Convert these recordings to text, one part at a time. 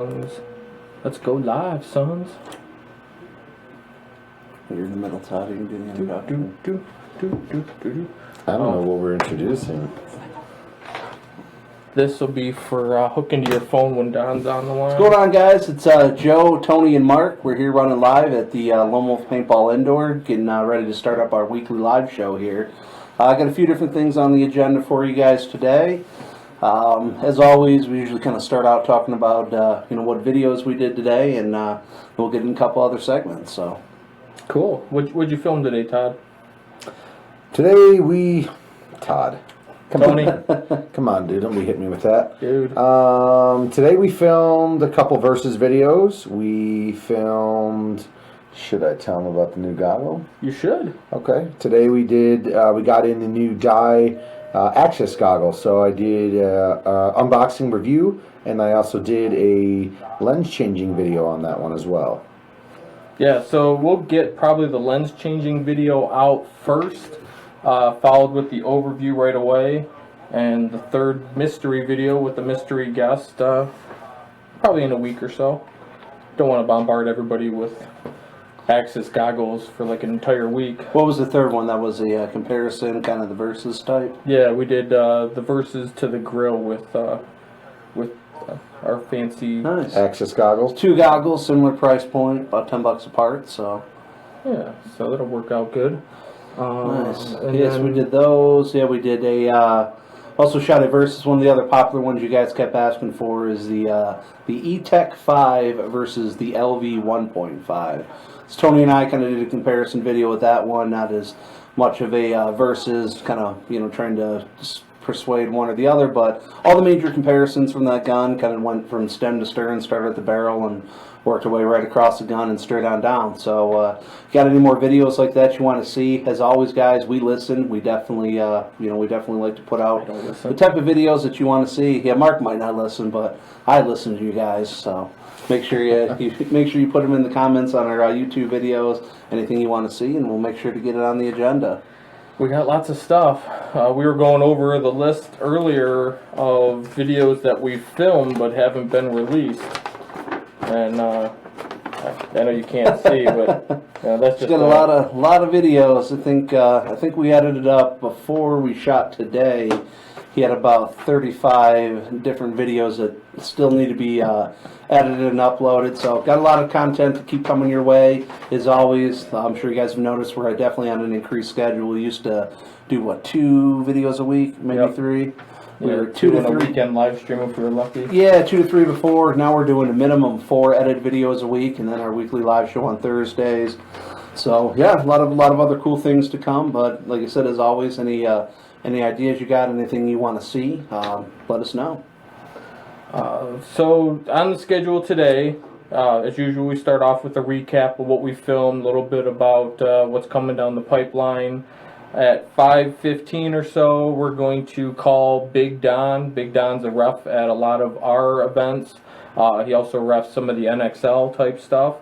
Let's go live, sons. You're in the middle, Todd. You can do the introduction. I don't know what we're introducing. This will be for hooking to your phone when Don's on the line. What's going on, guys? It's Joe, Tony, and Mark. We're here running live at the Lone Wolf Paintball Indoor, getting ready to start up our weekly live show here. I got a few different things on the agenda for you guys today. As always, we usually kind of start out talking about what videos we did today, and we'll get in a couple other segments. So cool. What'd you film today, Todd? Today Todd. Tony. Come on, dude. Don't be hitting me with that. Dude. Today we filmed a couple versus videos. We filmed... Should I tell them about the new goggle? You should. Okay. Today we got in the new dye access goggle. So I did unboxing review, and I also did a lens changing video on that one as well. Yeah, so we'll get probably the lens changing video out first, followed with the overview right away, and the third mystery video with the mystery guest probably in a week or so. Don't want to bombard everybody with access goggles for like an entire week. what was the third one? That was a comparison, kind of the versus type? Yeah, we did the versus to the grill with our fancy. Nice. Access goggles. 2 goggles, similar price point, about $10 apart. So Yeah, so that'll work out good. nice. And Yes, then- we did those. Yeah, we did also shot a versus. One of the other popular ones you guys kept asking for is the E-Tech 5 versus the LV 1.5. So Tony and I kind of did a comparison video with that one. Not as much of a versus, kind of trying to persuade one or the other, but all the major comparisons from that gun kind of went from stem to stern, started at the barrel and worked our way right across the gun and straight on down. So got any more videos like that you want to see, as always, guys, we listen. We definitely we definitely like to put out the type of videos that you want to see. Yeah, Mark might not listen, but I listen to you guys, so make sure you put them in the comments on our YouTube videos, anything you want to see, and we'll make sure to get it on the agenda. We got lots of stuff. We were going over the list earlier of videos that we filmed but haven't been released. And I know you can't see, but that's just Got a lot of videos. I think we added it up before we shot today. He had about 35 different videos that still need to be edited and uploaded. So got a lot of content to keep coming your way. As always, I'm sure you guys have noticed we're definitely on an increased schedule. We used to do 2 videos a week, maybe 3. We were 2 to 3 a weekend live stream if we were lucky. Yeah, 2 to 3 before. Now we're doing a minimum 4 edited videos a week, and then our weekly live show on Thursdays. So yeah, a lot of other cool things to come. But like I said, as always, any ideas you got, anything you want to see, let us know. So on the schedule today, as usual, we start off with a recap of what we filmed, a little bit about what's coming down the pipeline. At 5:15 or so, we're going to call Big Don. Big Don's a ref at a lot of our events. He also refs some of the NXL type stuff.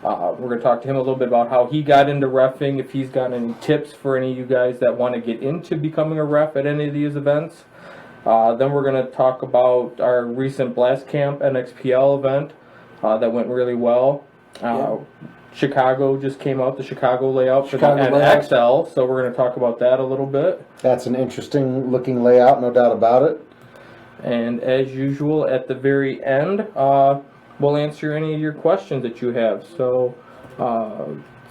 We're going to talk to him a little bit about how he got into reffing, if he's got any tips for any of you guys that want to get into becoming a ref at any of these events. Then we're going to talk about our recent Blastcamp NXPL event that went really well. Chicago just came out, the Chicago layout for the NXL, so we're going to talk about that a little bit. That's an interesting looking layout, no doubt about it. And as usual, at the very end, we'll answer any of your questions that you have. So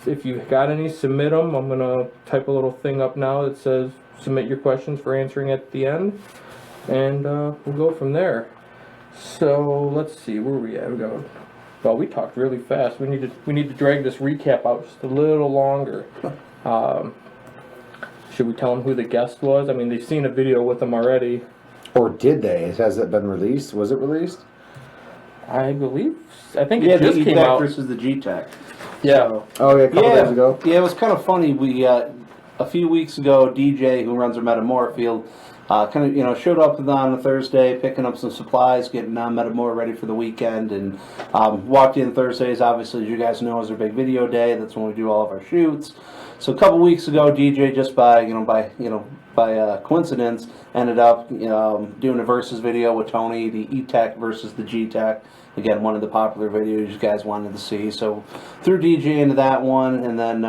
if you've got any, submit them. I'm going to type a little thing up now that says submit your questions for answering at the end. And we'll go from there. So let's see, where are we at? Well, we talked really fast. We need to drag this recap out just a little longer. Should we tell them who the guest was? I mean, they've seen a video with them already. Or did they? Has it been released? Was it released? I think it just came out. Versus the G-Tech. Yeah. Oh yeah, a couple days ago. Yeah, it was kind of funny. We a few weeks ago, DJ, who runs our Metamora field, showed up on a Thursday, picking up some supplies, getting Metamora ready for the weekend, and walked in Thursdays. Obviously, as you guys know, is our big video day. That's when we do all of our shoots. So a couple weeks ago, DJ, just by coincidence, ended up doing a versus video with Tony, the E-Tech versus the G-Tech. again, one of the popular videos you guys wanted to see. So threw DJ into that one, and then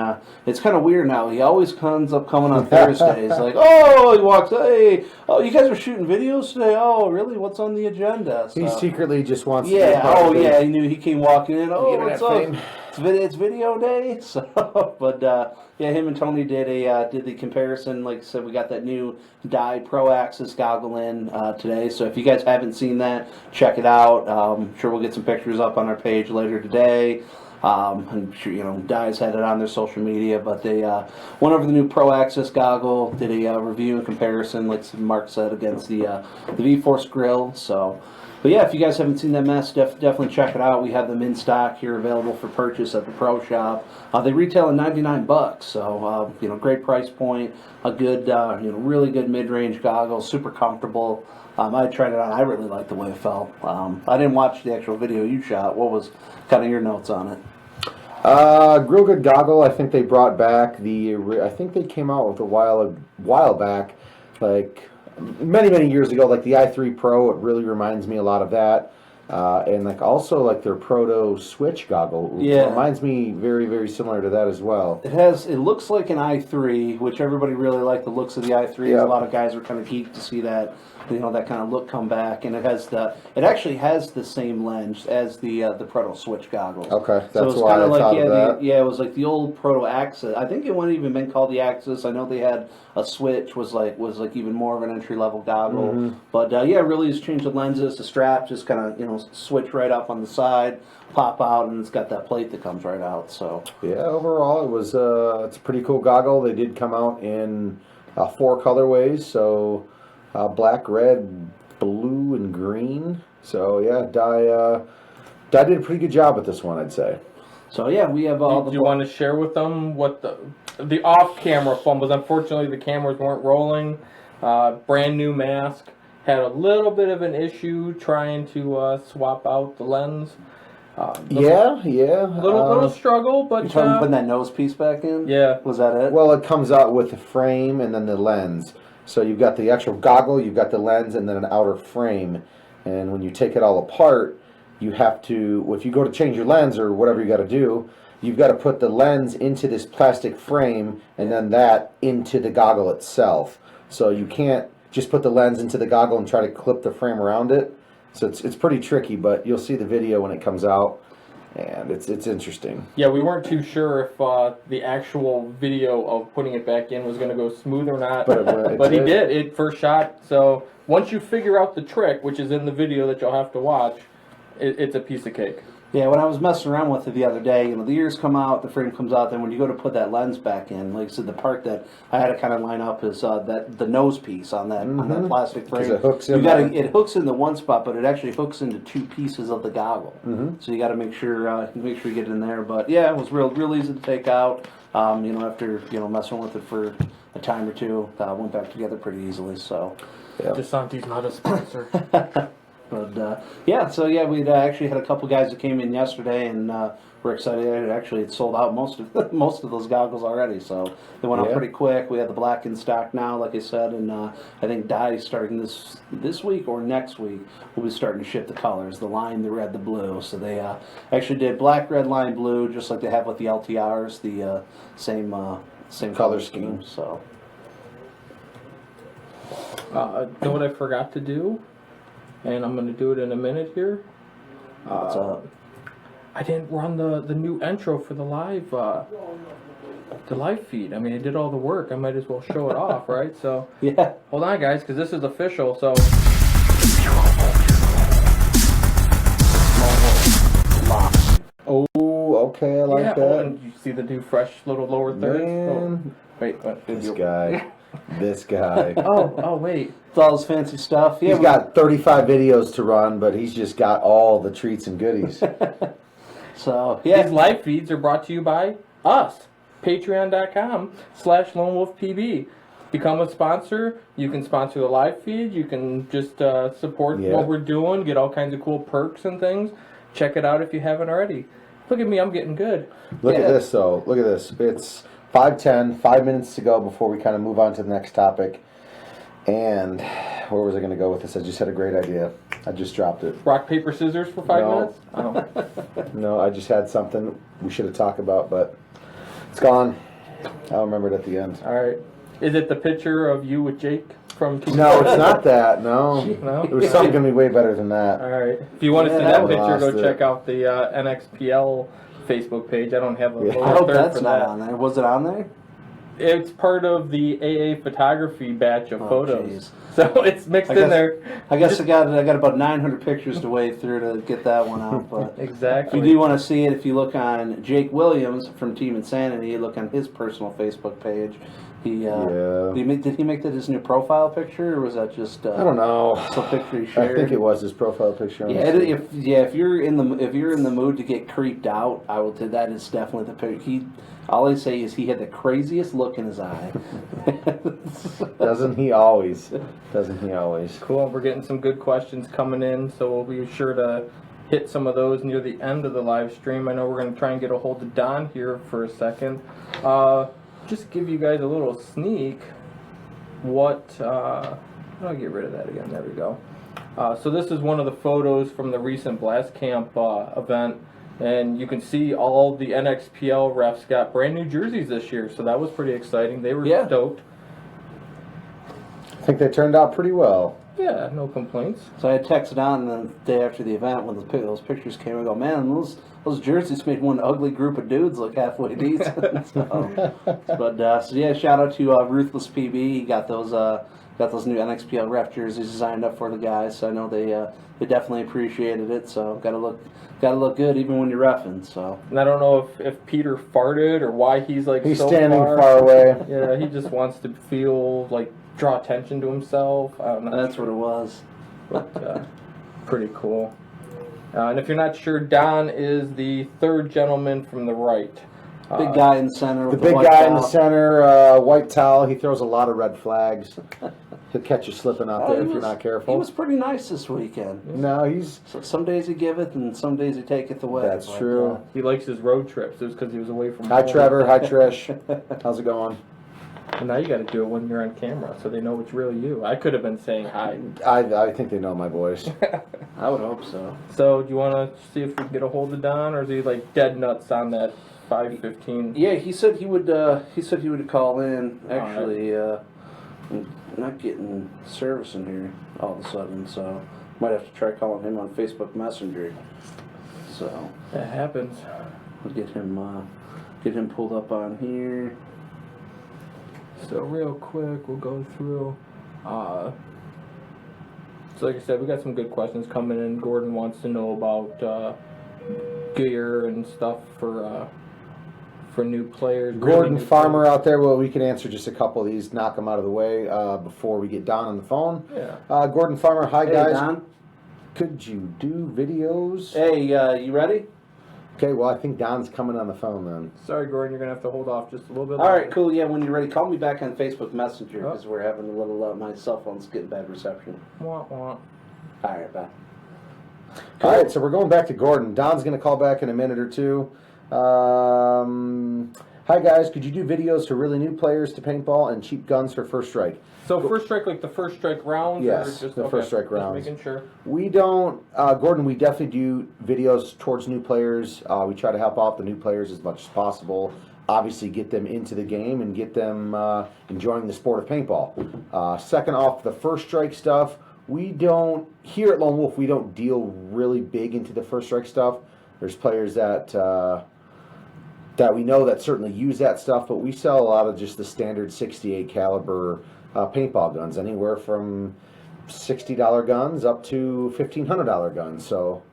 it's kind of weird now. He always ends up coming on Thursdays, like, oh, he walks, hey, oh, you guys are shooting videos today? Oh, really? What's on the agenda? So, He secretly just wants to yeah, be part of it. yeah, he knew he came walking in. Oh, Get what's that up? fame. It's video day. So, but yeah, him and Tony did the comparison. Like I said, we got that new Dye Pro Axis goggle in today. So if you guys haven't seen that, check it out. I'm sure we'll get some pictures up on our page later today. I'm sure Dye's had it on their social media, but they went over the new Pro Axis goggle, did a review and comparison, like Mark said, against the V-Force grill. So. But yeah, if you guys haven't seen that mess, definitely check it out. We have them in stock here, available for purchase at the Pro Shop. They retail at $99, so great price point. A good, really good mid-range goggle, super comfortable. I tried it on. I really liked the way it felt. I didn't watch the actual video you shot. What was kind of your notes on it? Real good goggle. I think they brought back I think they came out with a while back, like many years ago, like the i3 Pro. It really reminds me a lot of that, and like also like their Proto Switch goggle. Yeah, reminds me very similar to that as well. It looks like an i3, which everybody really liked the looks of the i3. Yep. A lot of guys were kind of geeked to see that, that kind of look come back, and it actually has the same lens as the Proto Switch goggles. Okay, so that's it's why kind I of like thought of that. it was like the old Proto Axis. I think it wouldn't even been called the Axis. I know they had a Switch was like even more of an entry level goggle, but really has changed the lenses. The strap just kind of switch right up on the side, pop out, and it's got that plate that comes right out. So yeah, overall it was it's a pretty cool goggle. They did come out in 4 colorways, so black, red, blue, and green. So yeah, Dye did a pretty good job with this one, I'd say. So yeah, we have all Do you want to share with them what the off-camera fumbles? Unfortunately, the cameras weren't rolling. Brand new mask. Had a little bit of an issue trying to swap out the lens. Yeah. Little struggle, but you talking putting that nose piece back in? Yeah. Was that it? Well, it comes out with the frame and then the lens. So you've got the actual goggle, you've got the lens, and then an outer frame. And when you take it all apart, you have to, if you go to change your lens or whatever you got to do, you've got to put the lens into this plastic frame and then that into the goggle itself. So you can't just put the lens into the goggle and try to clip the frame around it. So it's pretty tricky, but you'll see the video when it comes out, and it's interesting. Yeah, we weren't too sure if the actual video of putting it back in was going to go smooth or not, but he did. It first shot. So once you figure out the trick, which is in the video that you'll have to watch, it's a piece of cake. Yeah, when I was messing around with it the other day, the ears come out, the frame comes out, then when you go to put that lens back in, like I said, the part that I had to kind of line up is the nose piece on that plastic frame. It hooks in it hooks into one spot, but it actually hooks into 2 pieces of the goggle. So you got to make sure you get it in there. But yeah, it was real easy to take out. After messing with it for a time or two, went back together pretty easily. So yeah. DeSanti's not a sponsor. But we actually had a couple guys that came in yesterday, and we're excited. It sold out most of those goggles already, so they went out pretty quick. We have the black in stock now, like I said, and I think Dye starting this week or next week we'll be starting to ship the colors: the lime, the red, the blue. So they actually did black, red, lime, blue, just like they have with the LTRs, the same color scheme. So, know what I forgot to do? And I'm going to do it in a minute here. What's up? I didn't run the new intro for the live feed. I mean, I did all the work. I might as well show it off, right? So yeah. Hold on, guys, because this is official. So Oh, okay, I like that. And you see the new fresh little lower thirds? Oh, wait, what? This guy. Oh, wait. It's all this fancy stuff. Yeah, He's got 35 videos to run, but he's just got all the treats and goodies. So, yeah. These live feeds are brought to you by us. Patreon.com/LoneWolfPB. Become a sponsor. You can sponsor the live feed. You can just support what we're doing, get all kinds of cool perks and things. Check it out if you haven't already. Look at me, I'm getting good. Look at this, though. Look at this. It's 5:10, 5 minutes to go before we kind of move on to the next topic. And where was I going to go with this? I just had a great idea. I just dropped it. Rock, paper, scissors for 5 No. minutes? Oh. No, I just had something we should have talked about, but it's gone. I'll remember it at the end. All right. Is it the picture of you with Jake from Team? No, it's not that. No. No? It was something going to be way better than that. All right. If you want to see Yeah, that I picture, lost go it. check out the NXPL Facebook page. I don't have a Yeah. logo I hope there that's for not that. on there. Was it on there? It's part of the AA photography batch of Oh, photos. jeez. So it's mixed I in guess- there. I guess I got about 900 pictures to wade through to get that one out. But Exactly. if you do want to see it, if you look on Jake Williams from Team Insanity, look on his personal Facebook page. He Yeah. did he make that his new profile picture, or was that just I don't know. some picture he I shared? think it was his profile picture. Yeah, if you're in the mood to get creeped out, I will tell that is definitely the picture. All I say is he had the craziest look in his eye. Doesn't he always? Doesn't he always? Cool. We're getting some good questions coming in, so we'll be sure to hit some of those near the end of the live stream. I know we're going to try and get a hold of Don here for a second. Just give you guys a little sneak. I'll get rid of that again. There we go. So this is one of the photos from the recent Blastcamp event. And you can see all the NXPL refs got brand new jerseys this year, so that was pretty exciting. They were stoked. I think they turned out pretty well. Yeah, no complaints. So I had texted on the day after the event when those pictures came. I go, man, those jerseys made one ugly group of dudes look halfway decent. So yeah, shout out to Ruthless PB. He got those new NXPL ref jerseys designed up for the guys. So I know they definitely appreciated it. So gotta look good even when you're reffing. So And I don't know if Peter farted or why he's like He's so standing far away. Yeah, he just wants to feel like draw attention to himself. I don't know. that's what it was. But, pretty cool. And if you're not sure, Don is the third gentleman from the right. Big guy in the center. The With big white guy in the towel. center, white towel. He throws a lot of red flags. He'll catch you slipping out there if you're not careful. He was pretty nice this weekend. No, he's. So some days he give it, and some days he take it away. That's true. He likes his road trips. It was because he was away from Hi, home. Trevor. Hi, Trish. How's it going? And now you got to do it when you're on camera, so they know it's really you. I could have been saying hi. I think they know my voice. I would hope so. So do you want to see if we can get a hold of Don, or is he like dead nuts on that 5:15? Yeah, he said he would. He said he would call in. Actually, I'm not getting service in here all of a sudden, so might have to try calling him on Facebook Messenger. So That happens. we'll get him pulled up on here. So real quick, we'll go through. So like I said, we got some good questions coming in. Gordon wants to know about gear and stuff for new players. Gordon really new Farmer players. out there. Well, we can answer just a couple of these, knock them out of the way before we get Don on the phone. Yeah. Gordon Farmer, hi Hey, guys. Don. Could you do videos? Hey, you ready? Okay, well, I think Don's coming on the phone then. Sorry, Gordon, you're gonna have to hold off just a little bit. All right, longer. cool. Yeah, when you're ready, call me back on Facebook Messenger Oh. because we're having a little. My cell phone's getting bad reception. Wah, wah. All right, bye. All right, so we're going back to Gordon. Don's going to call back in a minute or two. Hi guys, could you do videos for really new players to paintball and cheap guns for first strike? So first strike, like the first strike rounds? Yes, or just, the first strike rounds. Just making sure. We don't, Gordon, we definitely do videos towards new players. We try to help out the new players as much as possible. Obviously get them into the game and get them enjoying the sport of paintball. Second off, the first strike stuff, we don't, here at Lone Wolf, we don't deal really big into the first strike stuff. There's players that we know that certainly use that stuff, but we sell a lot of just the standard 68 caliber paintball guns, anywhere from $60 guns up to $1,500 guns. So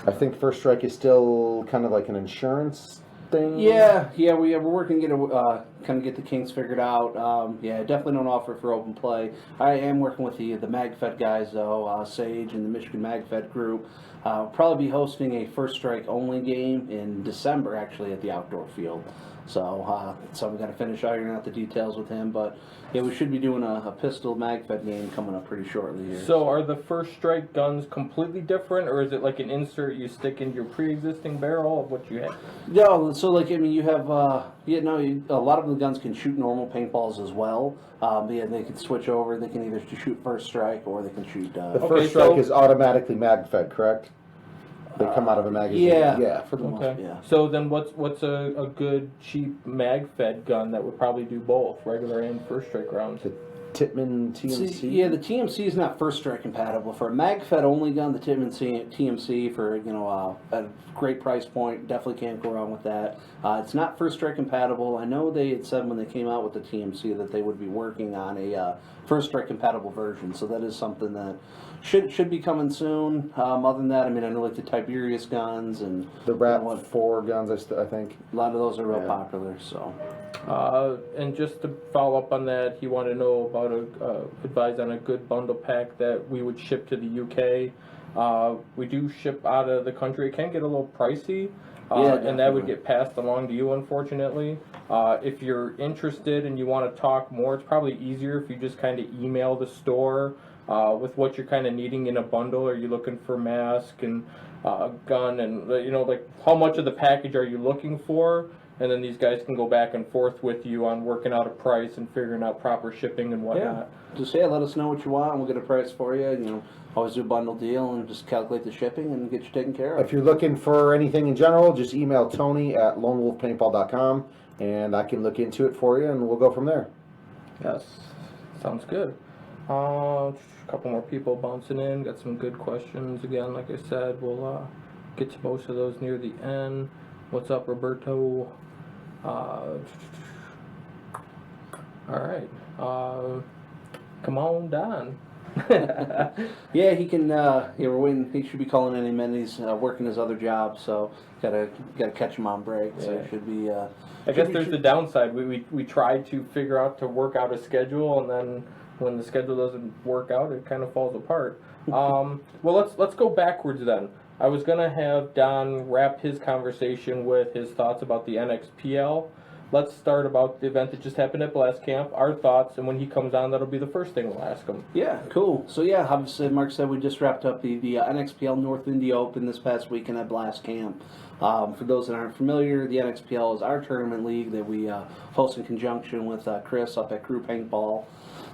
I think first strike is still kind of like an insurance thing. Yeah, we're working to get kind of get the kinks figured out. Yeah, definitely don't offer for open play. I am working with the MagFed guys though, Sage and the Michigan MagFed group. Probably be hosting a first strike only game in December actually at the outdoor field. So we got to finish ironing out the details with him, but yeah, we should be doing a pistol MagFed game coming up pretty shortly here. So are the first strike guns completely different, or is it like an insert you stick into your pre-existing barrel of what you have? No, so like I mean, you have a lot of of the guns can shoot normal paintballs as well. Yeah, they can switch over. They can either shoot first strike or they can shoot. The first strike is automatically mag fed, correct? They come out of a magazine. Yeah. Yeah, for the most part. Okay. Yeah. So then what's a good cheap mag fed gun that would probably do both regular and first strike rounds? The Tippmann TMC. See, yeah, the TMC is not first strike compatible. For a mag fed only gun, the Tippmann TMC for a great price point, definitely can't go wrong with that. It's not first strike compatible. I know they had said when they came out with the TMC that they would be working on a first strike compatible version. So that is something that should be coming soon. Other than that, I mean, I know like the Tiberius guns and The Rat 4 guns, I think. a lot of those are real Yeah. popular. So. And just to follow up on that, he wanted to know about advise on a good bundle pack that we would ship to the UK. We do ship out of the country. It can get a little pricey, and that would get passed along to you, unfortunately. If you're interested and you want to talk more, it's probably easier if you just kind of email the store with what you're kind of needing in a bundle. Are you looking for mask and gun and like how much of the package are you looking for? And then these guys can go back and forth with you on working out a price and figuring out proper shipping and whatnot. Yeah. Just let us know what you want and we'll get a price for you. Always do a bundle deal and just calculate the shipping and get you taken care of. If you're looking for anything in general, just email Tony at lonewolfpaintball.com and I can look into it for you and we'll go from there. Yes, sounds good. A couple more people bouncing in. Got some good questions again. Like I said, we'll get to most of those near the end. What's up, Roberto? All right. Come on, Don. Yeah, he can. We're waiting. He should be calling any minute. He's working his other job, so gotta catch him on break. So Yeah. it should be. I guess there's the downside. We tried to figure out to work out a schedule, and then when the schedule doesn't work out, it kind of falls apart. Well, let's go backwards then. I was gonna have Don wrap his conversation with his thoughts about the NXPL. Let's start about the event that just happened at Blastcamp, our thoughts, and when he comes on, that'll be the first thing we'll ask him. Yeah, cool. So yeah, obviously, Mark said we just wrapped up the NXPL North Indy Open this past weekend at Blastcamp. For those that aren't familiar, the NXPL is our tournament league that we host in conjunction with Chris up at Crew Paintball.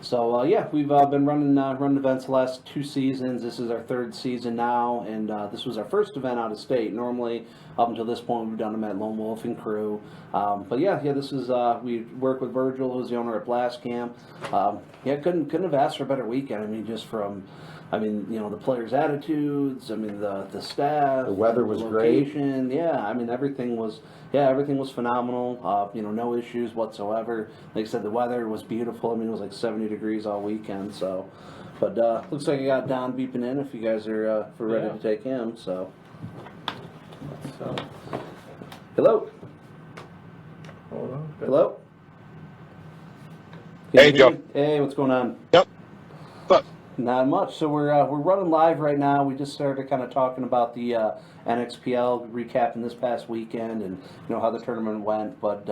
So yeah, we've been running events the last 2 seasons. This is our 3rd season now, and this was our first event out of state. Normally, up until this point, we've done them at Lone Wolf and Crew. But yeah, this is we work with Virgil, who's the owner at Blastcamp. Yeah, couldn't have asked for a better weekend. I mean, just from the players' attitudes. I mean, the staff. The weather was location, great. Yeah, I mean, everything was phenomenal. No issues whatsoever. Like I said, the weather was beautiful. I mean, it was like 70 degrees all weekend. So, but looks like I got Don beeping in. If you guys are ready to take him, so. Hello. Hold on. Hello. Hey, Joe. Hey, what's going on? Yep. But Not much. So we're running live right now. We just started kind of talking about the NXPL, recapping this past weekend and how the tournament went. But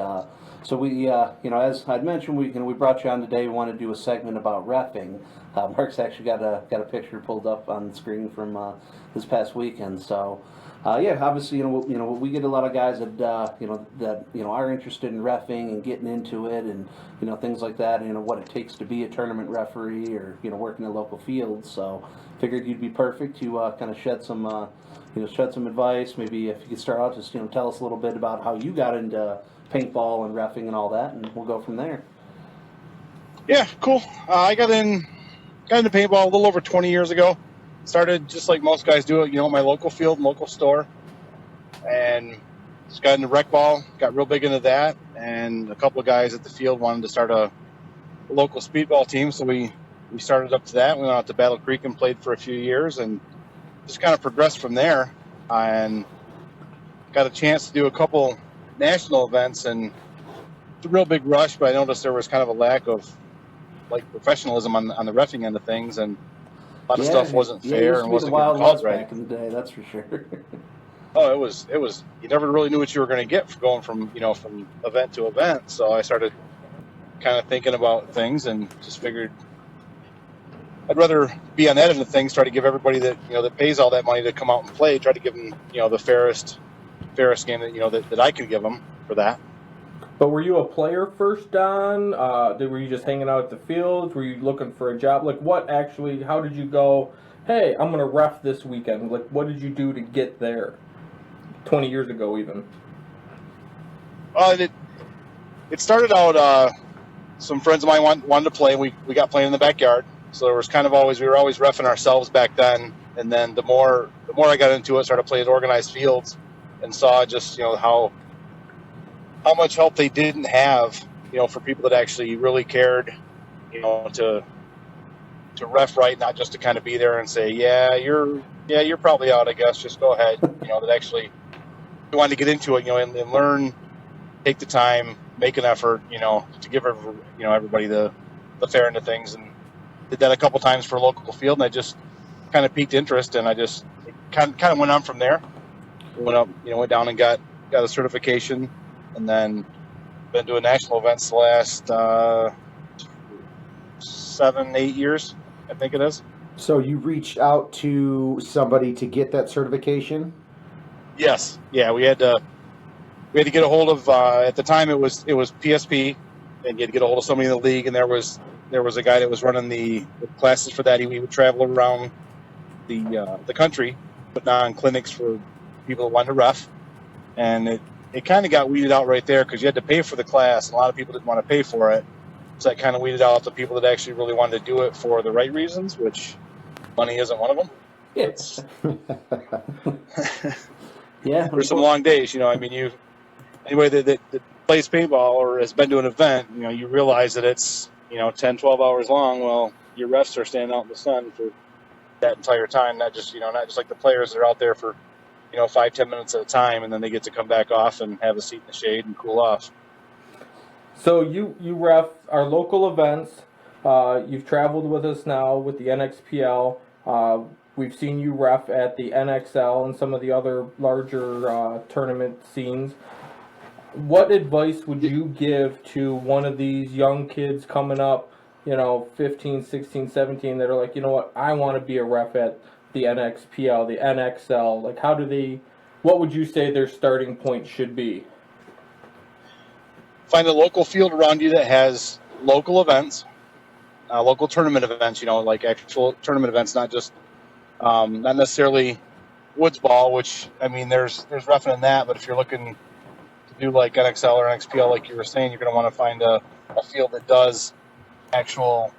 so we as I'd mentioned, we brought you on today. We want to do a segment about reffing. Mark's actually got a picture pulled up on the screen from this past weekend. So. Obviously, we get a lot of guys that are interested in reffing and getting into it, and things like that. What it takes to be a tournament referee or working in local fields. So, figured you'd be perfect to kind of shed some advice. Maybe if you could start out, just tell us a little bit about how you got into paintball and reffing and all that, and we'll go from there. yeah, cool. I got into paintball a little over 20 years ago. Started just like most guys do it, my local field, local store, and just got into rec ball. Got real big into that, and a couple of guys at the field wanted to start a local speedball team, so we started up to that. We went out to Battle Creek and played for a few years, and just kind of progressed from there. And got a chance to do a couple national events, and it's a real big rush. But I noticed there was kind of a lack of professionalism on the reffing end of things, and a lot of stuff wasn't fair and wasn't getting called right. Back in the day, that's for sure. Oh, it was. You never really knew what you were going to get for going from event to event. So I started kind of thinking about things and just figured I'd rather be on that end of things. Try to give everybody that that pays all that money to come out and play. Try to give them the fairest game that that I could give them for that. But were you a player first, Don? Were you just hanging out at the fields? Were you looking for a job? Like, how did you go, hey, I'm going to ref this weekend? Like, what did you do to get there? 20 years ago, even. It started out, some friends of mine wanted to play. We got playing in the backyard. So there was kind of we were always reffing ourselves back then. And then the more I got into it, started playing organized fields and saw just, how much help they didn't have, for people that actually really cared, to ref right, not just to kind of be there and say, you're probably out, I guess, just go ahead, that actually wanted to get into it, and learn, take the time, make an effort, to give everybody the fair end of things. And did that a couple times for a local field, and I just kind of piqued interest, and I just kind of went on from there. Went down and got a certification, and then been doing national events the last 7-8 years, I think it is. So you reached out to somebody to get that certification? Yes. Yeah, we had to get a hold of, at the time it was PSP, and you had to get a hold of somebody in the league, and there was a guy that was running the classes for that. He would travel around the country, putting on clinics for people that wanted to ref, and it kind of got weeded out right there because you had to pay for the class, and a lot of people didn't want to pay for it. So that kind of weeded out the people that actually really wanted to do it for the right reasons, which money isn't one of them. It's Yeah. there's some long days, anybody that plays paintball or has been to an event, you realize that it's 10, 12 hours long. Well, your refs are standing out in the sun for that entire time, not just like the players that are out there for 5-10 minutes at a time, and then they get to come back off and have a seat in the shade and cool off. So you ref our local events. You've traveled with us now with the NXPL. We've seen you ref at the NXL and some of the other larger tournament scenes. What advice would you give to one of these young kids coming up, 15, 16, 17, that are like, I want to be a ref at the NXPL, the NXL? Like, what would you say their starting point should be? Find a local field around you that has local events, local tournament events, like actual tournament events, not just, not necessarily woods ball, which, there's reffing in that, but if you're looking to do like NXL or NXPL, like you were saying, you're going to want to find a field that does actual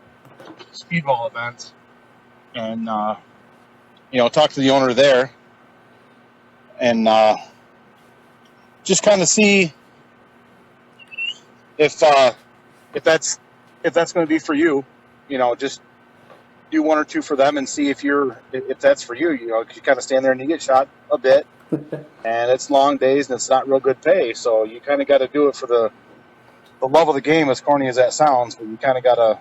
speedball events, and, talk to the owner there, and just kind of see if that's going to be for you. Just do one or two for them and see if that's for you. You kind of stand there and you get shot a bit, and it's long days and it's not real good pay. So you kind of got to do it for the love of the game, as corny as that sounds. But you kind of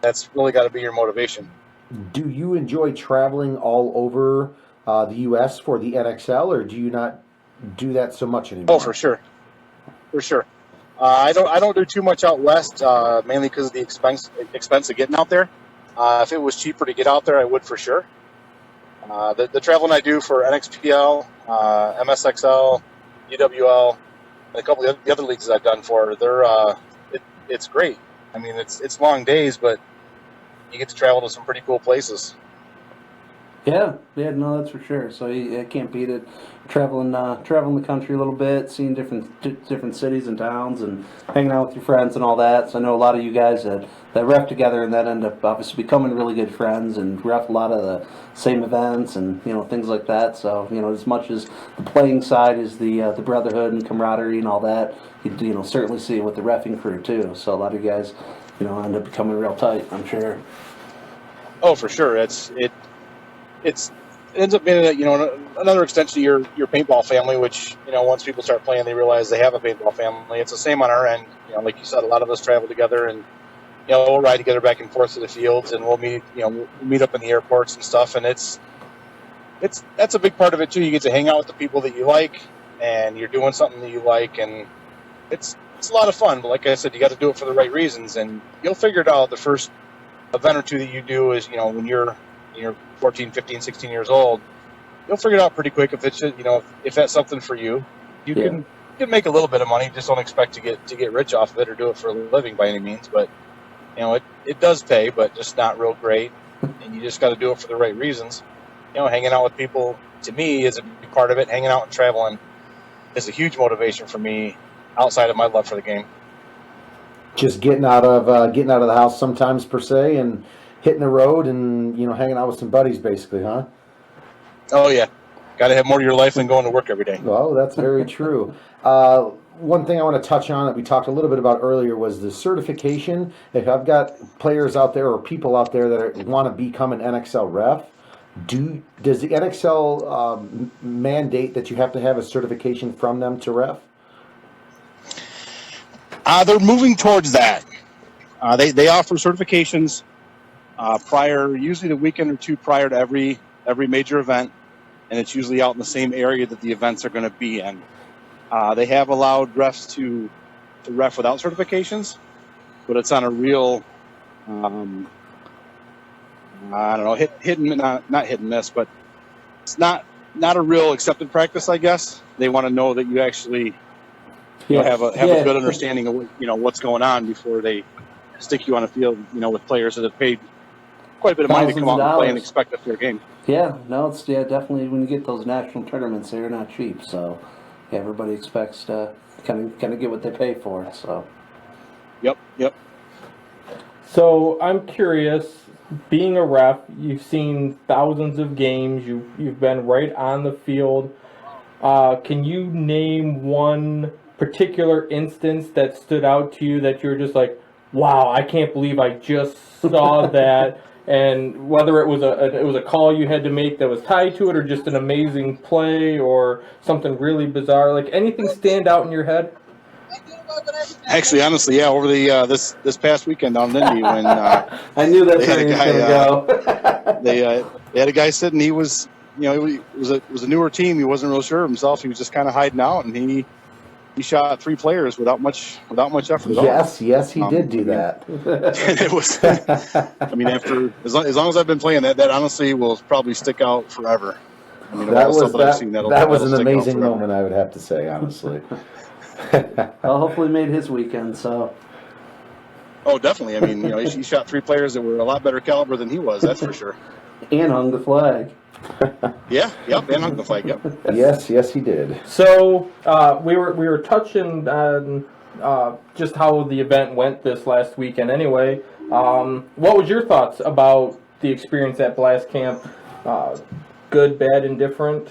that's really got to be your motivation. Do you enjoy traveling all over the U.S. for the NXL, or do you not do that so much anymore? Oh, for sure. I don't do too much out west, mainly because of the expense of getting out there. If it was cheaper to get out there, I would for sure. The traveling I do for NXPL, MSXL, UWL, and a couple of the other leagues that I've done for, it's great. It's long days, but you get to travel to some pretty cool places. Yeah, no, that's for sure. So you can't beat it. Traveling the country a little bit, seeing different cities and towns, and hanging out with your friends and all that. So I know a lot of you guys that ref together and that end up obviously becoming really good friends and ref a lot of the same events and things like that. So as much as the playing side is the brotherhood and camaraderie and all that, you certainly see it with the reffing crew too. So a lot of you guys end up becoming real tight, I'm sure. Oh, for sure. It ends up being another extension of your paintball family, which once people start playing, they realize they have a paintball family. It's the same on our end. Like you said, a lot of us travel together, and we'll ride together back and forth to the fields, and we'll meet up in the airports and stuff. And that's a big part of it too. You get to hang out with the people that you like, and you're doing something that you like, and it's a lot of fun. But like I said, you got to do it for the right reasons, and you'll figure it out. The first event or two that you do is when you're 14, 15, 16 years old, you'll figure it out pretty quick if it's if that's something for you. You can make a little bit of money. Just don't expect to get rich off of it or do it for a living by any means. But it does pay, but just not real great. And you just got to do it for the right reasons. Hanging out with people to me is a big part of it. Hanging out and traveling is a huge motivation for me outside of my love for the game. Just getting out of the house sometimes per se, and hitting the road, and hanging out with some buddies, basically, huh? Oh yeah, got to have more to your life than going to work every day. Well, that's very true. One thing I want to touch on that we talked a little bit about earlier was the certification. If I've got players out there or people out there that want to become an NXL ref, does the NXL mandate that you have to have a certification from them to ref? They're moving towards that. They offer certifications usually the weekend or two prior to every major event, and it's usually out in the same area that the events are going to be in. They have allowed refs to ref without certifications, but it's on a real, I don't know, not hit and miss, but it's not a real accepted practice, I guess. They want to know that you actually have a good understanding of what's going on before they stick you on a field, with players that have paid quite a bit of money to come out and play and expect a fair game. Yeah, no, it's definitely when you get those national tournaments, they're not cheap. So everybody expects to kind of get what they pay for. So. Yep. So I'm curious, being a ref, you've seen thousands of games. You've been right on the field. Can you name one particular instance that stood out to you that you're just like, wow, I can't believe I just saw that? And whether it was a call you had to make that was tied to it, or just an amazing play, or something really bizarre, like anything stand out in your head? Actually, honestly, yeah. Over the this past weekend down in Indy, when I knew that's where he was going to go. they had a guy sitting. He was, it was a newer team. He wasn't real sure of himself. He was just kind of hiding out, and he shot 3 players without much effort at all. Yes, he did do that. It was. I mean, after as long as I've been playing that honestly will probably stick out forever. I mean, that was an amazing moment, I would have to say, honestly. Well, hopefully made his weekend. So. Oh, definitely. I mean, he shot 3 players that were a lot better caliber than he was. That's for sure. And hung the flag. Yeah, yep, and hung the flag. Yep. Yes, he did. So we were touching on just how the event went this last weekend. Anyway, what was your thoughts about the experience at Blastcamp? Good, bad, indifferent?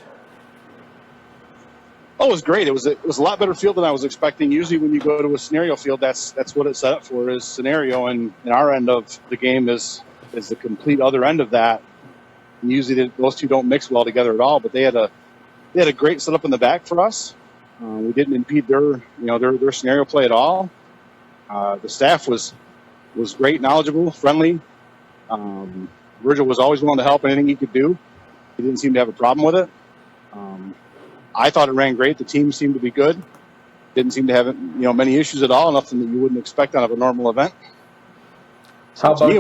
Oh, it was great. It was a lot better field than I was expecting. Usually, when you go to a scenario field, that's what it's set up for, is scenario, and our end of the game is the complete other end of that. And usually, those two don't mix well together at all. But they had a great setup in the back for us. We didn't impede their scenario play at all. The staff was great, knowledgeable, friendly. Virgil was always willing to help anything he could do. He didn't seem to have a problem with it. I thought it ran great. The team seemed to be good. Didn't seem to have many issues at all. Nothing that you wouldn't expect out of a normal event. How about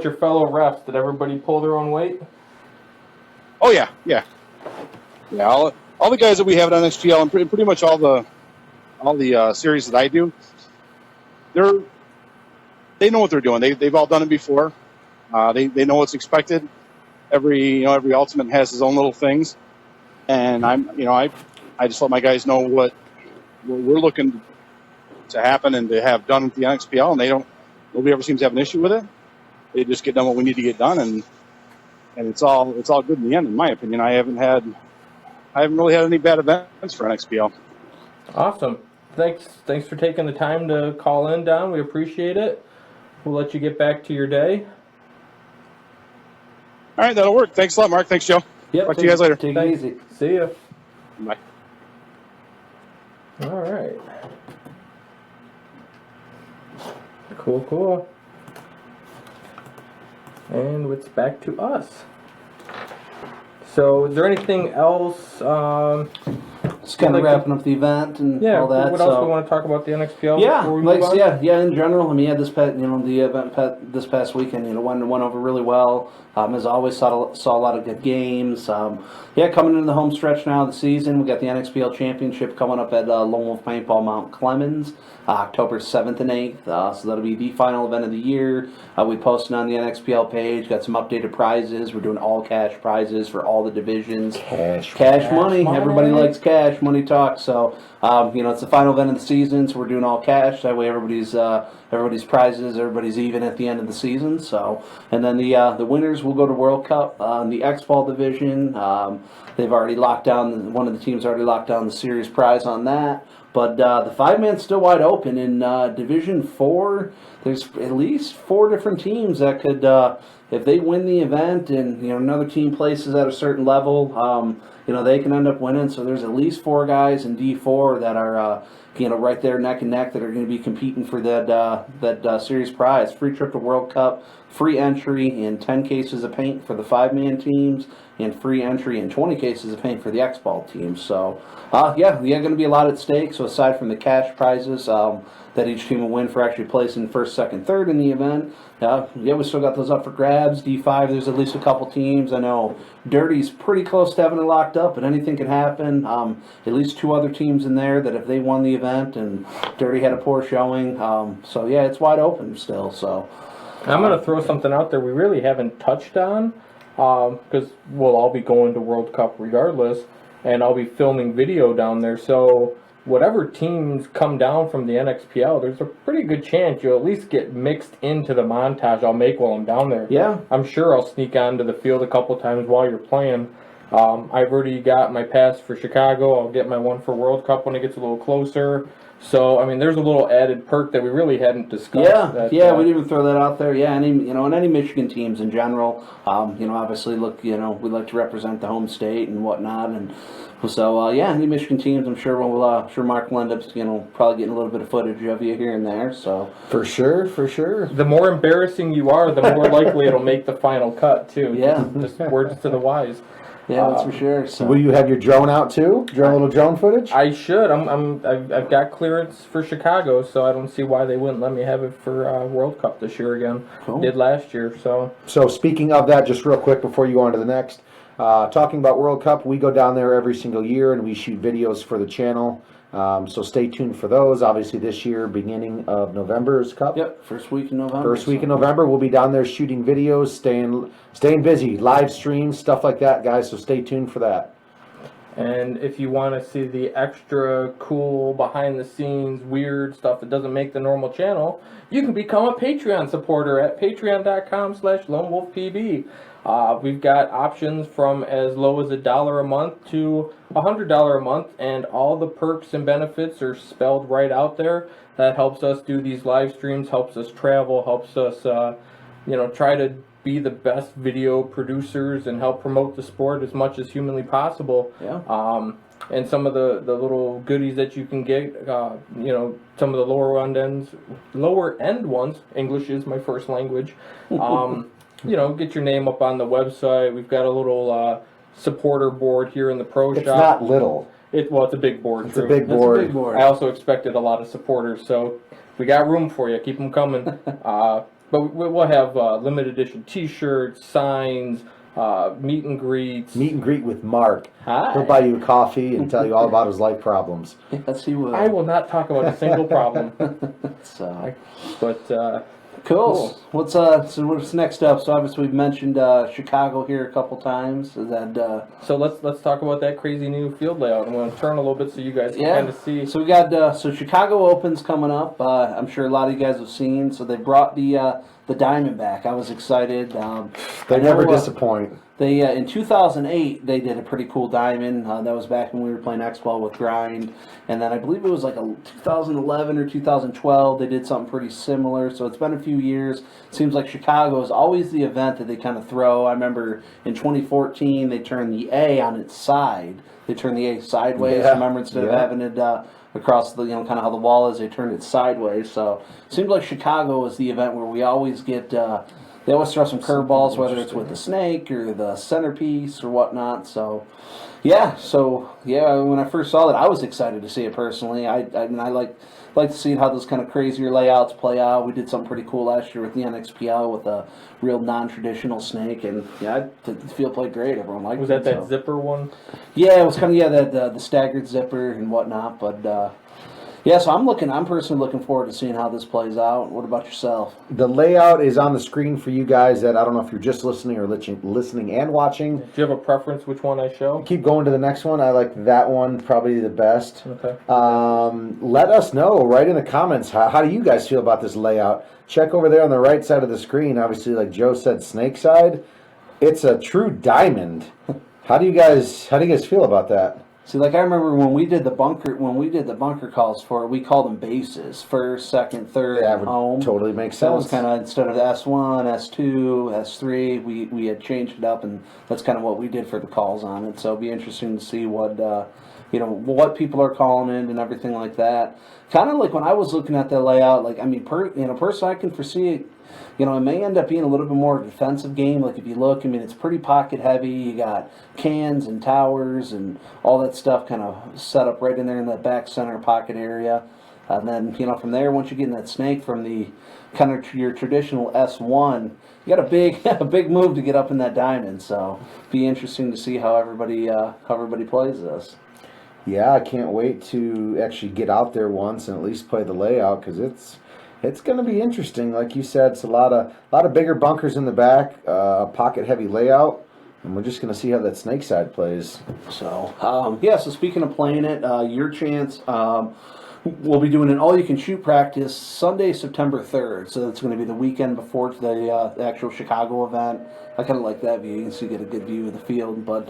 your fellow refs? Did everybody pull their own weight? Oh yeah. All the guys that we have at NXPL and pretty much all the series that I do, they know what they're doing. They've all done it before. They know what's expected. Every ultimate has his own little things. And I just let my guys know what we're looking to happen and to have done at the NXPL, and nobody ever seems to have an issue with it. They just get done what we need to get done, and it's all good in the end, in my opinion. I haven't really had any bad events for NXPL. Awesome. Thanks for taking the time to call in, Don. We appreciate it. We'll let you get back to your day. All right, that'll work. Thanks a lot, Mark. Thanks, Joe. Yep. Talk to you guys later. Take it easy. See ya. Bye. All right. Cool. And it's back to us. So, is there anything else just kind of wrapping up the event and Yeah. all that. What else do we want to talk about the NXPL? Yeah, before we move on? in general. I mean, this the event this past weekend, went over really well. As always, saw a lot of good games. Coming into the home stretch now of the season, we got the NXPL Championship coming up at Lone Wolf Paintball Mt Clemens, October 7th and 8th. So that'll be the final event of the year. We posted on the NXPL page, got some updated prizes. We're doing all cash prizes for all the divisions. Cash money. Everybody likes cash. Money talks. So, it's the final event of the season, so we're doing all cash. That way everybody's prizes, everybody's even at the end of the season. So, and then the winners will go to World Cup. The X-Ball division, they've already locked down, one of the teams already locked down the series prize on that. But the 5-man's still wide open. In Division 4, there's at least 4 different teams that could, if they win the event and another team places at a certain level, they can end up winning. So there's at least 4 guys in D4 that are right there neck and neck that are going to be competing for that series prize. Free trip to World Cup, free entry and 10 cases of paint for the 5-man teams, and free entry and 20 cases of paint for the X-Ball teams. So, going to be a lot at stake. So aside from the cash prizes that each team will win for actually placing first, second, third in the event, we still got those up for grabs. D5, there's at least a couple teams. I know Dirty's pretty close to having it locked up, but anything can happen. At least 2 other teams in there that if they won the event and Dirty had a poor showing. It's wide open still. So I'm going to throw something out there we really haven't touched on, because we'll all be going to World Cup regardless, and I'll be filming video down there. So whatever teams come down from the NXPL, there's a pretty good chance you'll at least get mixed into the montage I'll make while I'm down there. Yeah. I'm sure I'll sneak onto the field a couple times while you're playing. I've already got my pass for Chicago. I'll get my one for World Cup when it gets a little closer. So, I mean, there's a little added perk that we really hadn't discussed. We didn't even throw that out there. Yeah, any Michigan teams in general, obviously we like to represent the home state and whatnot, and so any Michigan teams, I'm sure Mark will end up, probably getting a little bit of footage of you here and there. So For sure. the more embarrassing you are, the more likely it'll make the final cut too. Yeah. Just words to the wise. yeah, that's for sure. So. Will you have your drone out too? A little drone footage? I should. I've got clearance for Chicago, so I don't see why they wouldn't let me have it for World Cup this year again. Cool. Did last year, so. So speaking of that, just real quick before you go on to the next, talking about World Cup, we go down there every single year and we shoot videos for the channel. So stay tuned for those. Obviously this year, beginning of November is Cup. Yep, first week in November. First week in November, we'll be down there shooting videos, staying busy, live streams, stuff like that, guys. So stay tuned for that. And if you want to see the extra cool, behind-the-scenes, weird stuff that doesn't make the normal channel, you can become a Patreon supporter at patreon.com/lonewolfpb. We've got options from as low as $1 a month to $100 a month, and all the perks and benefits are spelled right out there. That helps us do these live streams, helps us travel, helps us, try to be the best video producers and help promote the sport as much as humanly possible. Yeah. And some of the little goodies that you can get, some of the lower end ones. English is my first language. Get your name up on the website. We've got a little supporter board here in the pro shop. It's not little. It's a big board. It's a big board. I also expected a lot of supporters, so we got room for you. Keep them coming. But we'll have limited edition T-shirts, signs, meet and greets. Meet and greet with Mark. Hi. He'll buy you a coffee and tell you all about his life problems. Yes, he will. I will not talk about a single problem. So. But Cool. What's next up? So obviously we've mentioned Chicago here a couple times. Is that so let's talk about that crazy new field layout. I'm going to turn a little bit so you guys can kind of see. So we got Chicago Open's coming up. I'm sure a lot of you guys have seen. So they brought the diamond back. I was excited. They never disappoint. They in 2008 they did a pretty cool diamond. That was back when we were playing X-Ball with Grind, and then I believe it was like a 2011 or 2012 they did something pretty similar. So it's been a few years. It seems like Chicago is always the event that they kind of throw. I remember in 2014 they turned the A on its side. They turned the A sideways. Yeah. Remember, instead of having it across the kind of how the wall is, they turned it sideways. So it seems like Chicago is the event where we always get. They always throw some curveballs, whether it's with the snake or the centerpiece or whatnot. So, Yeah, so when I first saw it, I was excited to see it personally. I mean, I like to see how those kind of crazier layouts play out. We did something pretty cool last year with the NXPL with a real non-traditional snake, and yeah, the field played great. Everyone liked Was it. that zipper one? Yeah, it was kind of the staggered zipper and whatnot, but. Yeah, so I'm personally looking forward to seeing how this plays out. What about yourself? The layout is on the screen for you guys that I don't know if you're just listening or listening and watching. Do you have a preference which one I show? Keep going to the next one. I like that one probably the best. Okay. Let us know right in the comments how do you guys feel about this layout. Check over there on the right side of the screen. Obviously, like Joe said, snake side. It's a true diamond. How do you guys feel about that? See, like I remember when we did the bunker calls for it, we called them bases, first, second, third, That and would home. totally make So it was sense. kind of, instead of S1, S2, S3, we had changed it up, and that's kind of what we did for the calls on it. So it'll be interesting to see what what people are calling in and everything like that. Kind of like when I was looking at the layout, like I mean, personally, I can foresee it. It may end up being a little bit more defensive game. Like if you look, I mean, it's pretty pocket heavy. You got cans and towers and all that stuff kind of set up right in there in that back center pocket area. And then, from there, once you get in that snake from the kind of your traditional S1, you got a big move to get up in that diamond. So be interesting to see how everybody plays this. Yeah, I can't wait to actually get out there once and at least play the layout because it's going to be interesting. Like you said, it's a lot of bigger bunkers in the back, pocket heavy layout, and we're just going to see how that snake side plays. So so speaking of playing it, your chance. We'll be doing an all-you-can-shoot practice Sunday, September 3rd. So it's going to be the weekend before the actual Chicago event. I kind of like that view, so you get a good view of the field. But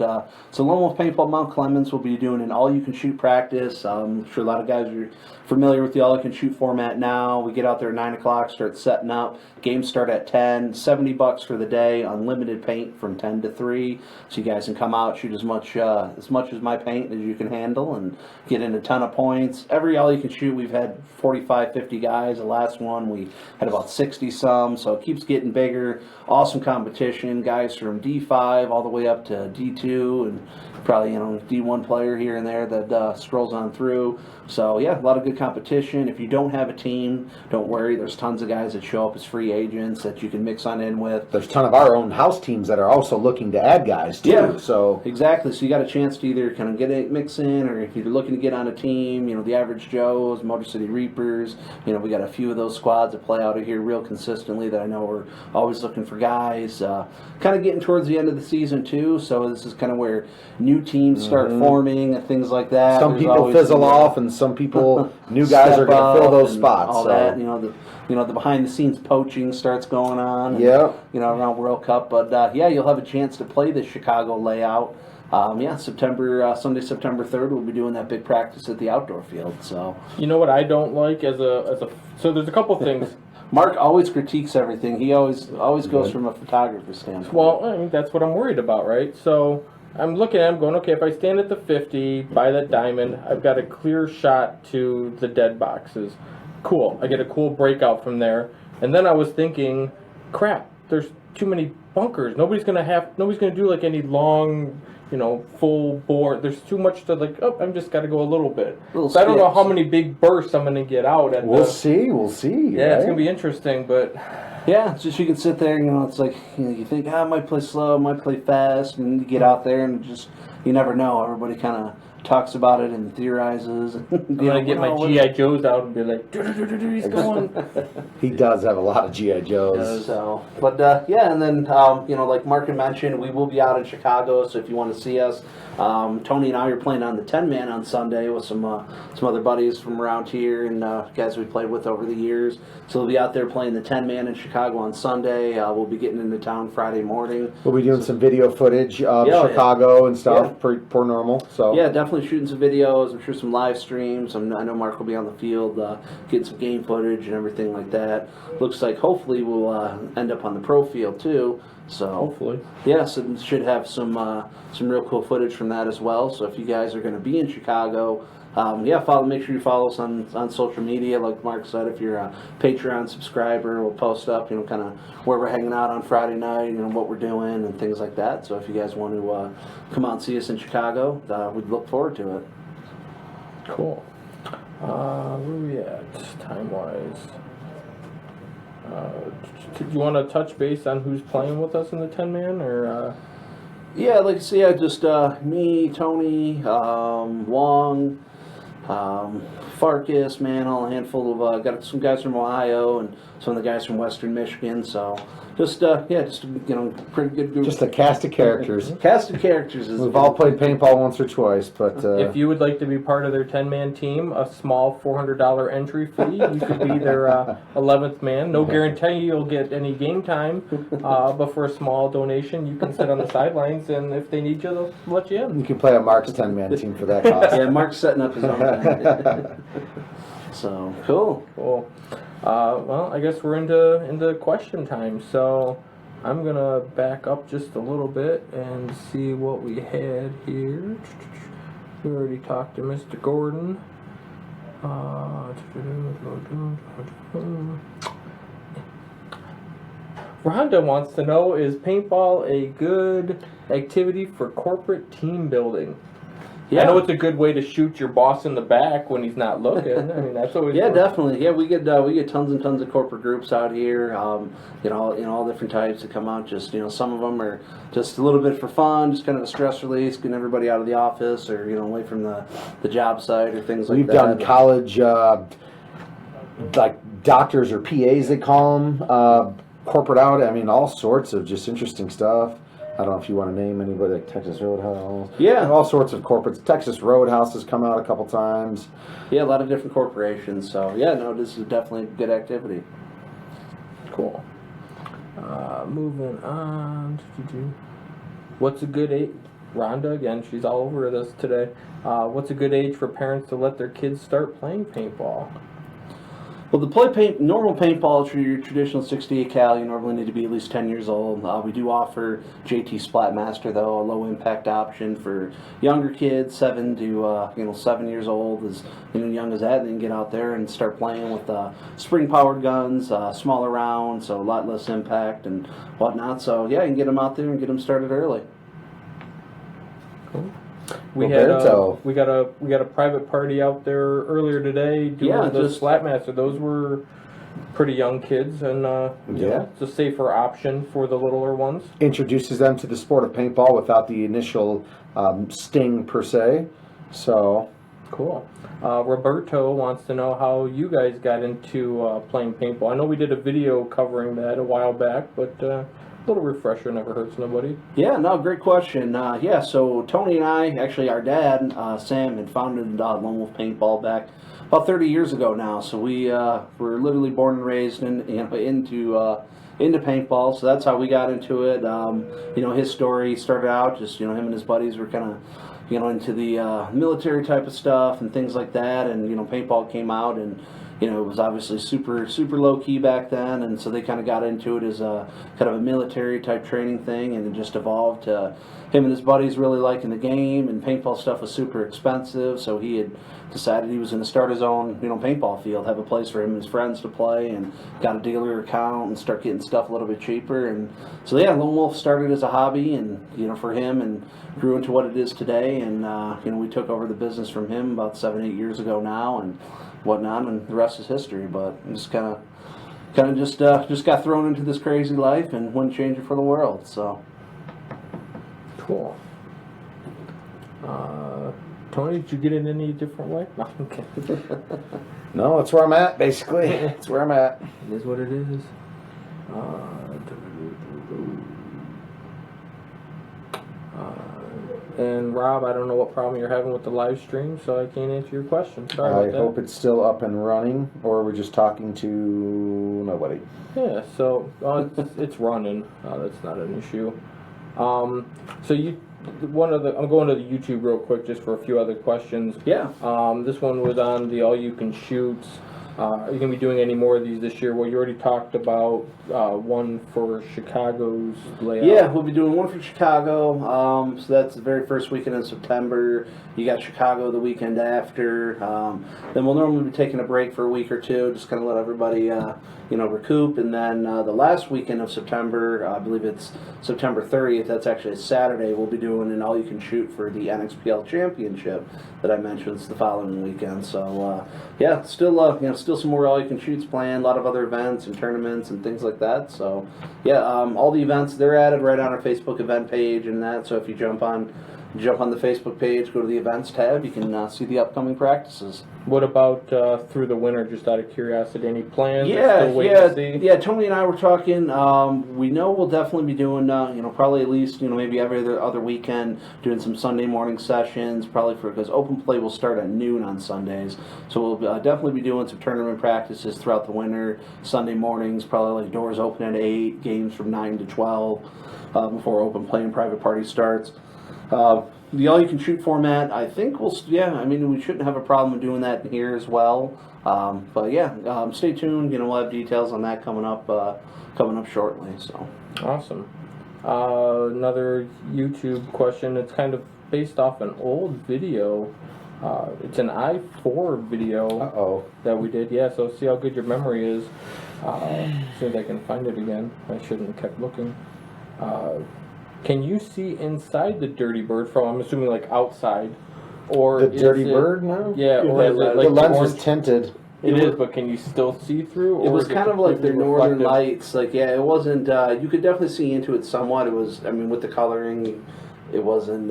so Lone Wolf Paintball Mt Clemens will be doing an all-you-can-shoot practice. I'm sure a lot of guys are familiar with the all-you-can-shoot format now. We get out there at 9 o'clock, start setting up. Games start at 10, $70 for the day, unlimited paint from 10 to 3. So you guys can come out, shoot as much as my paint as you can handle, and get in a ton of points. Every all-you-can-shoot, we've had 45, 50 guys. The last one, we had about 60 some, so it keeps getting bigger. Awesome competition. Guys from D5 all the way up to D2, and probably D1 player here and there that scrolls on through. So yeah, a lot of good competition. If you don't have a team, don't worry. There's tons of guys that show up as free agents that you can mix on in with. There's a ton of our own house teams that are also looking to add guys too. Yeah, so exactly. So you got a chance to either kind of get a mix in, or if you're looking to get on a team, the Average Joes, Motor City Reapers. We got a few of those squads that play out of here real consistently that I know we're always looking for guys. Kind of getting towards the end of the season too, so this is kind of where new teams start forming and things like that. some There's people always fizzle off, and some people, new guys are going to fill those spots. All so. that, the behind the scenes poaching starts going on. And, Yeah. around World Cup, but you'll have a chance to play the Chicago layout. Sunday, September 3rd, we'll be doing that big practice at the outdoor field. So You know what I don't like so there's a couple things. Mark always critiques everything. He always goes from a photographer's standpoint. Well, I mean, that's what I'm worried about, right? So I'm looking at it, I'm going, okay, if I stand at the 50 by that diamond, I've got a clear shot to the dead boxes. Cool. I get a cool breakout from there. And then I was thinking, crap, there's too many bunkers. Nobody's gonna do like any long, full bore. There's too much to I'm just gotta go a little bit. So I don't know how many big bursts I'm gonna get out at. We'll see. Yeah, right? it's gonna be interesting, but yeah, it's just you can sit there, it's like you think, I might play slow, might play fast, and you get out there and just you never know. Everybody kind of talks about it and theorizes. I'm gonna get my GI Joes out and be like, he's going. He does have a lot of GI Joes. So, but and then like Mark had mentioned, we will be out in Chicago. So if you want to see us, Tony and I are playing on the 10-man on Sunday with some other buddies from around here and guys we played with over the years. So we'll be out there playing the 10-man in Chicago on Sunday. We'll be getting into town Friday morning. We'll be doing some video footage of Chicago and stuff per normal. So yeah, definitely shooting some videos. I'm sure some live streams. I know Mark will be on the field getting some game footage and everything like that. Looks like hopefully we'll end up on the pro field too. So Hopefully. yes, and should have some real cool footage from that as well. So if you guys are going to be in Chicago, make sure you follow us on social media. Like Mark said, if you're a Patreon subscriber, we'll post up, kind of where we're hanging out on Friday night, what we're doing and things like that. So if you guys want to come out and see us in Chicago, we'd look forward to it. Cool. Where are we at time-wise? Do you want to touch base on who's playing with us in the 10-man, or? Yeah, like I say, just me, Tony, Wong, Farkas, Mantle, a handful of got some guys from Ohio and some of the guys from Western Michigan. So just pretty good group. Just a cast of characters. Cast of characters. We've all played paintball once or twice, but If you would like to be part of their 10-man team, a small $400 entry fee. You could be their 11th man. No guarantee you'll get any game time, but for a small donation, you can sit on the sidelines, and if they need you, they'll let you in. you can play a Mark's 10-man team for that cost. Yeah, Mark's setting up his own. So cool. Cool. Well, I guess we're into question time. So I'm gonna back up just a little bit and see what we had here. We already talked to Mr. Gordon. Rhonda wants to know, is paintball a good activity for corporate team building? Yeah. I know it's a good way to shoot your boss in the back when he's not looking. I mean, that's always Yeah, fun. definitely. Yeah, we get tons and tons of corporate groups out here. All different types that come out. Just some of them are just a little bit for fun, just kind of a stress release, getting everybody out of the office or away from the job site or things like We've that. done college, like doctors or PAs they call them, corporate out. I mean, all sorts of just interesting stuff. I don't know if you want to name anybody, like Texas Roadhouse. Yeah. All sorts of corporates. Texas Roadhouse has come out a couple times. Yeah, a lot of different corporations. So yeah, no, this is definitely a good activity. Cool. Moving on. What's a good age? Rhonda, again, she's all over this today. What's a good age for parents to let their kids start playing paintball? Well, to play normal paintball, your traditional 68 cal, you normally need to be at least 10 years old. We do offer JT Splatmaster, though, a low impact option for younger kids, 7 to 7 years old, as young as that. They can get out there and start playing with spring powered guns, smaller rounds, so a lot less impact and whatnot. So yeah, you can get them out there and get them started early. Cool. Roberto. We got a private party out there earlier today doing the Splatmaster. Those were pretty young kids, and it's a safer option for the littler ones. Introduces them to the sport of paintball without the initial sting per se. So cool. Roberto wants to know how you guys got into playing paintball. I know we did a video covering that a while back, but a little refresher never hurts nobody. Yeah, no, great question. So Tony and I, actually our dad, Sam, had founded Lone Wolf Paintball back about 30 years ago now. So we were literally born and raised into paintball. So that's how we got into it. His story started out just, him and his buddies were kind of, into the military type of stuff and things like that. And, paintball came out and, it was obviously super low key back then, and so they kind of got into it as a kind of a military type training thing, and it just evolved to him and his buddies really liking the game, and paintball stuff was super expensive, so he had decided he was going to start his own paintball field, have a place for him and his friends to play, and got a dealer account and start getting stuff a little bit cheaper. And so yeah, Lone Wolf started as a hobby, and for him, and grew into what it is today. And we took over the business from him about 7-8 years ago now, and whatnot, and the rest is history. But just kind of just got thrown into this crazy life and wouldn't change it for the world. So cool. Tony, did you get it any different way? No, I'm kidding. no, that's where I'm at. Basically, it's where I'm at. It is what it is. And Rob, I don't know what problem you're having with the live stream, so I can't answer your question. Sorry about I that. hope it's still up and running, or we're just talking to nobody. Yeah, so it's running. That's not an issue. So I'm going to the YouTube real quick just for a few other questions. yeah. This one was on the all you can shoots. Are you going to be doing any more of these this year? Well, you already talked about one for Chicago's layout. Yeah, we'll be doing one for Chicago. So that's the very first weekend in September. You got Chicago the weekend after. Then we'll normally be taking a break for a week or two, just kind of let everybody, recoup. And then the last weekend of September, I believe it's September 30th. That's actually a Saturday. We'll be doing an all-you-can-shoot for the NXPL Championship that I mentioned. It's the following weekend. So still some more all-you-can-shoots planned. A lot of other events and tournaments and things like that. So all the events, they're added right on our Facebook event page and that. So if you jump on the Facebook page, go to the events tab, you can see the upcoming practices. What about through the winter, just out of curiosity? Any plans? Yeah. Tony and I were talking. We know we'll definitely be doing, probably at least, maybe every other weekend, doing some Sunday morning sessions, probably because open play will start at noon on Sundays. So we'll definitely be doing some tournament practices throughout the winter. Sunday mornings, probably like doors open at 8, games from 9 to 12 before open play and private party starts. The all-you-can-shoot format, I think we shouldn't have a problem with doing that here as well. Stay tuned. We'll have details on that coming up shortly. So awesome. Another YouTube question. It's kind of based off an old video. It's an I-4 video that we did. Yeah, so see how good your memory is. See if I can find it again. I shouldn't have kept looking. Can you see inside the Dirty Bird from, I'm assuming, like outside? Or The Dirty Bird now? Yeah, or is it like the lens orange? is tinted. It is, but can you still see through? It was kind of like the northern reflective? lights. It wasn't, you could definitely see into it somewhat. It was, with the coloring, it wasn't,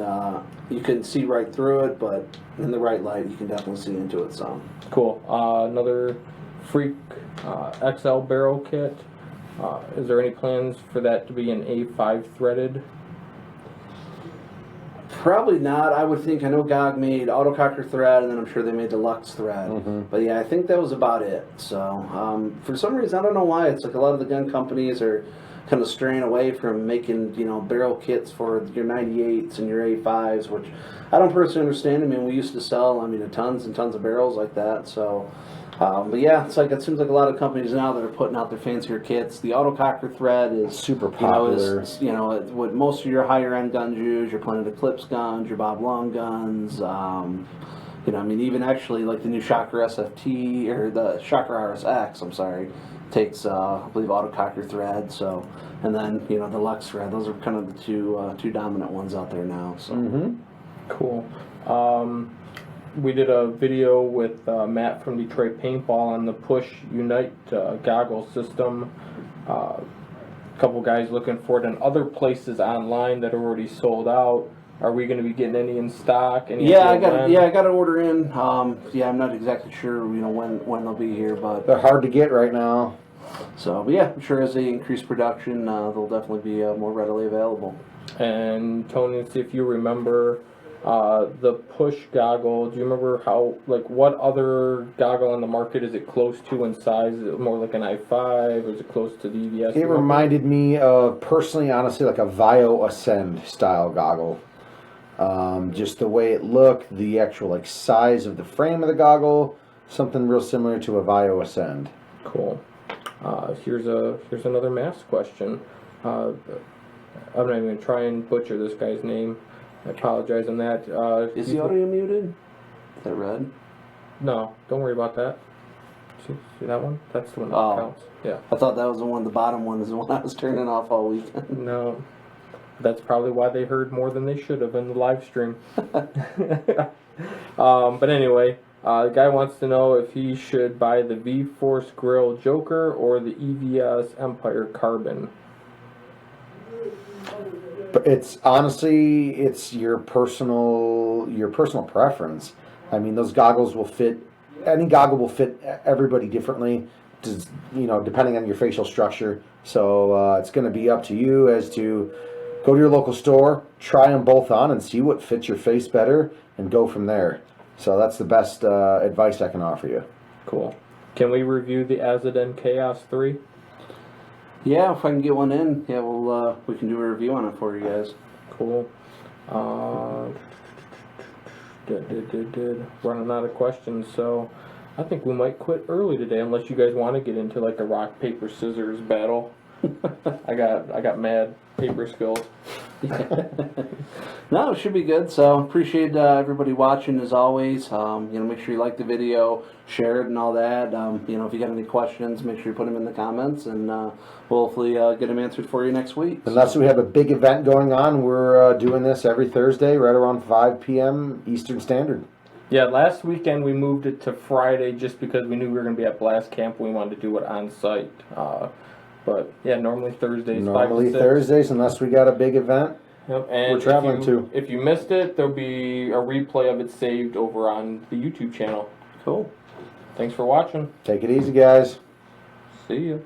you couldn't see right through it, but in the right light, you can definitely see into it some. Cool. Another Freak XL barrel kit. Is there any plans for that to be an A5 threaded? Probably not. I would think. I know GOG made autococker thread, and then I'm sure they made the Lux thread. Mm-hmm. But yeah, I think that was about it. So for some reason, I don't know why. It's like a lot of the gun companies are kind of straying away from making barrel kits for your 98s and your A5s, which I don't personally understand. We used to sell tons and tons of barrels like that. So. It seems like a lot of companies now that are putting out their fancier kits. The autococker thread is super popular. What most of your higher end guns use. Your Planet Eclipse guns, your Bob Long guns. Even actually like the new Shocker SFT or the Shocker RSX. I'm sorry, takes I believe autococker thread. So, and then the Lux thread. Those are kind of the two dominant ones out there now. So. Mm-hmm. Cool. We did a video with Matt from Detroit Paintball on the Push Unite goggle system. A couple guys looking for it, and other places online that are already sold out. Are we going to be getting any in stock? I got to order in. I'm not exactly sure when they'll be here, but They're hard to get right now. So, but I'm sure as they increase production, they'll definitely be more readily available. And Tony, let's see if you remember. The Push goggle, do you remember what other goggle on the market is it close to in size? Is it more like an i5, or is it close to the EVS? It reminded me of, personally, honestly, like a Vio Ascend style goggle. Just the way it looked, the actual size of the frame of the goggle, something real similar to a Vio Ascend. Cool. Here's another mass question. I'm not even going to try and butcher this guy's name. I apologize on that. Is the audio muted? Is that red? No, don't worry about that. See that one? That's the one that counts. Yeah. I thought that was the one, the bottom one is the one I was turning off all weekend. No. That's probably why they heard more than they should have in the live stream. But anyway, the guy wants to know if he should buy the V-Force Grill Joker or the EVS Empire Carbon. But it's honestly, it's your personal preference. Those goggles will fit. Any goggle will fit everybody differently, depending on your facial structure. So it's going to be up to you as to go to your local store, try them both on, and see what fits your face better, and go from there. So that's the best advice I can offer you. Cool. Can we review the Azadin Chaos 3? Yeah, if I can get one in, we can do a review on it for you guys. Cool. Running out of questions, so I think we might quit early today unless you guys want to get into like a rock, paper, scissors battle. I got mad paper skills. No, it should be good. So appreciate everybody watching as always. Make sure you like the video, share it, and all that. If you got any questions, make sure you put them in the comments, and we'll hopefully get them answered for you next week. Unless we have a big event going on, we're doing this every Thursday, right around 5 p.m. Eastern Standard. Yeah, last weekend we moved it to Friday just because we knew we were going to be at Blastcamp. We wanted to do it on site. But yeah, normally Thursdays. Normally 5 to 6. Thursdays, unless we got a big event. Yep. And We're traveling too. If you missed it, there'll be a replay of it saved over on the YouTube channel. Cool. Thanks for watching. Take it easy, guys. See you.